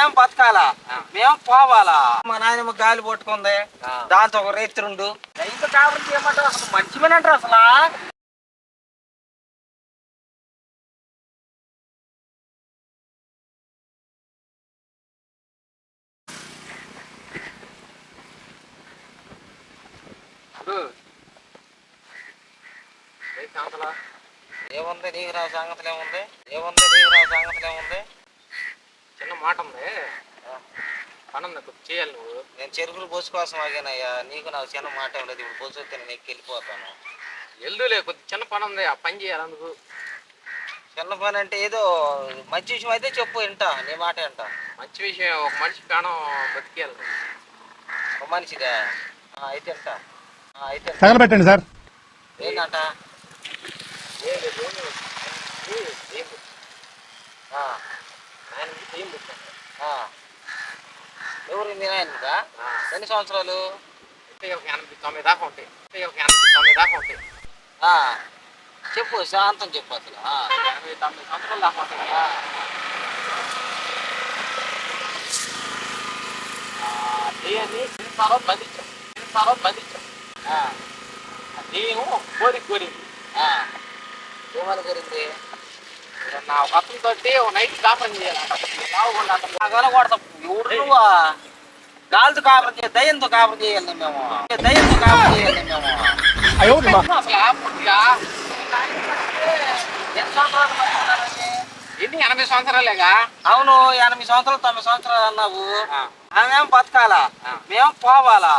ఆమెం బతకాలా, మేము పోవాలా. మా నాయనమ్మ గాలి పట్టుకుంది, దాంతో ఒక రైతురుండు రైతు కాపురం చేయమంటారు. అసలు మంచిమేనంటారు అసలు. ఏముంది నీకు నా సంగతులు ఏముంది చిన్న మాట ఉంది, పనుంది చేయాలి. నువ్వు నేను చెరుకులు పోసు కోసం ఆగానయ్యా, నీకు నాకు చిన్న మాట ఏం లేదు. ఇప్పుడు పోసొస్తే నేను ఎక్కి వెళ్ళిపోతాను. వెళ్దులే, కొద్ది చిన్న పని ఉంది, ఆ పని చేయాలి. అందుకు చిన్న పని అంటే ఏదో మంచి విషయం అయితే చెప్పు, వింటా, నీ మాట వింటా. మంచి విషయం, ఒక మనిషి ప్రాణం బతికేయాలి. ఒక మనిషిగా అయితే వింటా, అయితే తగలబెట్టండి సార్. ఏంటంట? ఎవరు మీ నాయనగా? ఎన్ని సంవత్సరాలు? 89 దాకా ఉంటాయి. 89 దాకా ఉంటాయి. చెప్పు, శాంతం చెప్పు. అసలు 89 సంవత్సరాలు దాకా ఉంటాయి. దెయ్యాన్ని సినిమాలో బంధించాం. దెయ్యం కోరింది. ఏమని కోరింది? నా ఒక అతనితో నైట్ కాపురం చేయాలి. కొడతాం. ఎవరు నువ్వా? గాలితో కాపురం చేయాలి, దయ్యంతో కాపురం చేయాలి మేము. అసలు పూర్తిగా ఎన్ని 80 సంవత్సరాలేగా? అవును, 80 సంవత్సరాలు 90 సంవత్సరాలు అన్నావు. ఆమెం బతకాలా, మేము పోవాలా.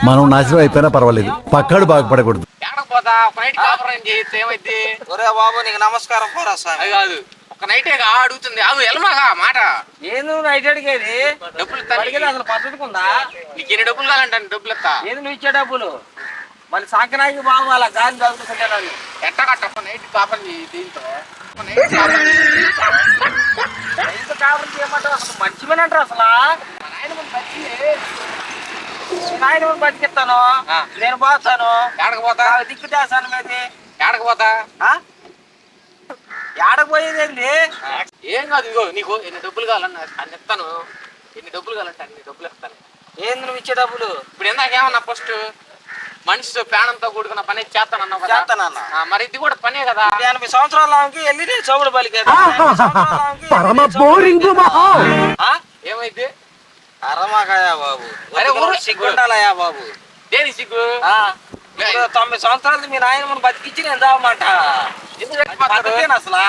మనం నాశనం అయిపోయినా పర్వాలేదు, పక్కాడు బాగుపడకూడదు. ఏడకపోతా ఒక నైట్ కాపురం చేయొచ్చు, ఏమైంది? ఒరే బాబు, నీకు నమస్కారం పోరా స్వామి. అది కాదు, ఒక నైటేగా అడుగుతుంది. అవు ఎలమాగా మాట. ఏది నువ్వు నైట్ అడిగేది? డబ్బులు అడిగేది అసలు పద్ధతికి ఉందా? నీకు ఎన్ని డబ్బులు కావాలంటే డబ్బులు ఇస్తా. ఏది నువ్వు ఇచ్చే డబ్బులు? మళ్ళీ సంక్రాంతికి బాగాల గాలి చదువుకుంటాను. ఎట్ట కట్ట ఒక నైట్ కాపురం చేయి దీంతో. రైతు కాపురం చేయమంటారు. అసలు మంచిమేనంటారు అసలు. మా నాయన బతికి నాయన బతికిస్తాను, నేను పోతాను. ఏడకపోతా దిక్కు చేస్తాను మీది. ఏడకపోతా ఏడకపోయేదేంటి? ఏం కాదు. ఇగో నీకు ఎన్ని డబ్బులు కావాలన్నా అన్ని ఇస్తాను. ఎన్ని డబ్బులు కావాలంటే అన్ని డబ్బులు ఇస్తాను. ఏంది నువ్వు ఇచ్చే డబ్బులు? ఇప్పుడు ఇందాకేమన్నా ఫస్ట్ మనిషితో ప్రాణంతో కూడుకున్న పని చేస్తానన్నావు కదా. చేస్తానన్నా. మరి ఇది కూడా పనే కదా. 80 సంవత్సరాల వెళ్ళి నేను చౌడు పలికేది. ఏమైంది? అరమాకాయా బాబు, సిగ్గుండాలయా బాబు. దేని సిగ్గు? 90 సంవత్సరాలు మీ నాయనమ్మను బతికిచ్చి నేను దావమాట. అసలు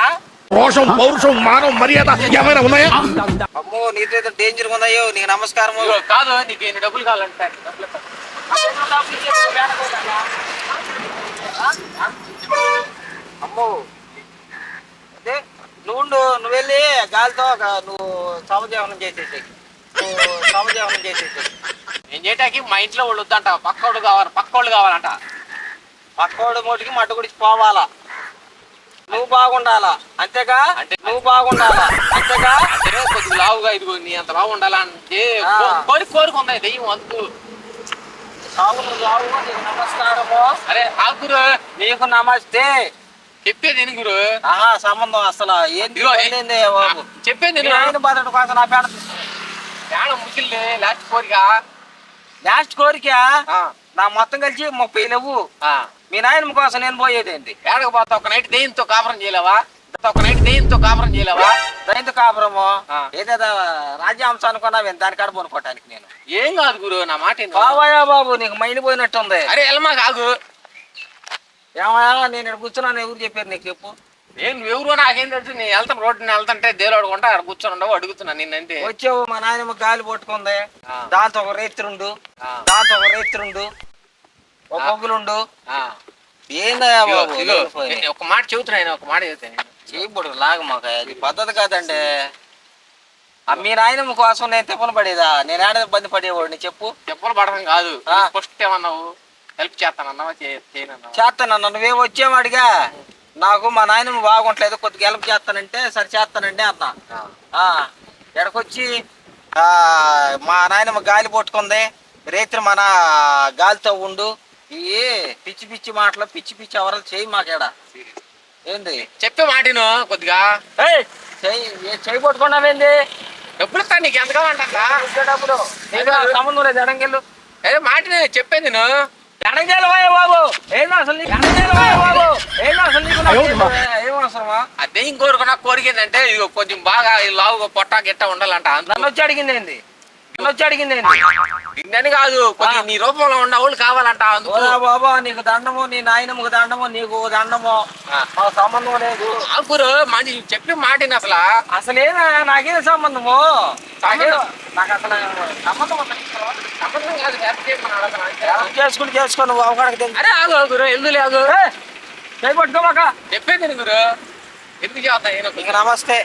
రోషం, పౌరుషం, మానవ మర్యాద ఏమైనా ఉన్నాయా? అమ్మో, నీతో డేంజర్ ఉన్నాయో. నీకు నమస్కారం. కాదు, నీకు ఎన్ని డబ్బులు కావాలంటే డబ్బులు అమ్మో, అదే నువ్వు వెళ్ళి గాలితో నువ్వు సమజీవనం చేసేసి. నేను చేయటానికి మా ఇంట్లో వాళ్ళు వద్దంట. పక్కోళ్ళు కావాలంట. పక్కోడు మోటికి మట్టు గుడిచి పోవాలా, నువ్వు బాగుండాలా. అంతేగా? అంటే నువ్వు బాగుండాలా, అంతేగా? అంటే కొద్దిగా లావుగా ఇదిగో నీ అంత లావు ఉండాలంటే కోరుకుందా దెయ్యం అందుకు. నీకు నమస్కారము. అరే ఆగురు, నీకు నమస్తే. చెప్పేది ఎన్ని గురు? సంబంధం అసలు ఏంటి బాబు? చెప్పేది బతకడం కోసం నా పేడ ముగిల్లే లాస్ట్ కోరిక. నా మొత్తం కలిసి 30 లేవు. మీ నాయనమ్మ కోసం నేను పోయేదేంటి? ఏడకపోతా ఒక నైట్ దెయ్యంతో కాపురం చేయలేవా? దయ్యంతో కాపురము ఏదేదో రాజ్యాంశం అనుకున్నావు, దాని కాడ పోనుకోవటానికి. నేను ఏం కాదు గురు, నా మాట బాబాయా బాబు, నీకు మైండ్ పోయినట్టుంది. అరే ఎల్మా కాదు. ఏమయ్యా, నేను ఇక్కడ కూర్చున్నాను, ఎవరు చెప్పారు నీకు? చెప్పు. నేను ఎవరు నాకేం తెలుసు. నేను వెళ్తాను, రోడ్డుని వెళ్తుంటే దేవుడుకుంటా అక్కడ కూర్చొని ఉండవు. అడుగుతున్నా నిన్నంటే. వచ్చావు, మా నాయనమ్మ గాలి పట్టుకుంది, దాంతో ఒక రైతురుండు, ఒక పొగ్గులుండు. ఏందయ్యా బాబు? ఒక మాట చెబుతున్నా, ఒక మాట చెబుతాను. చేయబడు లాగా మాకు అది పద్ధతి కాదండి. మీ నాయనమ్మ కోసం నేను తిప్పలు పడేదా? నేను ఏడాది ఇబ్బంది పడేవాడిని. చెప్పు. తిప్పలు పడడం కాదు, ఫస్ట్ ఏమన్నావు? హెల్ప్ చేస్తానన్నావా? చేస్తానన్నా. నువ్వేం వచ్చేవాడిగా? నాకు మా నాయనమ్మ బాగుంటలేదు, కొద్దిగా హెల్ప్ చేస్తానంటే సరే చేస్తానండి అన్నా. ఎక్కడికొచ్చి మా నాయనమ్మ గాలి పట్టుకుంది, రైతులు మన గాలితో ఉండు. ఈ పిచ్చి పిచ్చి మాటలు, పిచ్చి పిచ్చి ఎవరు చేయి మాకేడా. ఏంది చెప్పే మాటను కొద్దిగా చేయి పట్టుకున్నావేంది? డబ్బులు ఇస్తాను నీకు ఎంత కావాలంట ఇచ్చే డబ్బులు నీకు సంబంధం లేదు ఎడంకెళ్ళు అదే మాట చెప్పేది నేను ఎడంకెళ్ళు పోయే బాబు ఏంది అసలు నీకు ఎడంకెళ్ళు పోయే బాబు ఏంది అసలు నీకు ఏం అవసరమా అదే ఇంకోరు నాకు కోరిక ఏంటంటే ఇది కొంచెం బాగా లావుగా పొట్టా గిట్ట ఉండాలంట నన్ను వచ్చి అడిగింది ఏంది నన్ను వచ్చి అడిగింది ఏంది నిన్నని కాదు కొంచెం నీ రూపంలో ఉన్న వాళ్ళు కావాలంట అందుకు ఓరా బాబా నీకు దండము నీ నాయనముకు దండము నీకు దండము మాకు సంబంధం లేదు ఆకురు మంచి చెప్పి మాటిని అసలు అసలేనా నాకేం సంబంధము నాకు అసలు సంబంధం సంబంధం కాదు help చేయమని అడగను అంతే. చేసుకో నువ్వు అవకాడకు తెలుసు అరే ఆగు గురు ఎందుకు లేదు చేయబట్టుకోమాక చెప్పేది నేను గురు ఎందుకు చేస్తా ఇంక నమస్తే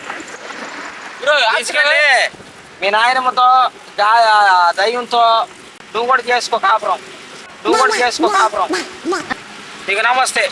గురు తీసుకెళ్ళి మీ నాయనమ్మతో దయ్యంతో నువ్వు కూడా చేసుకో కాపురం నీకు నమస్తే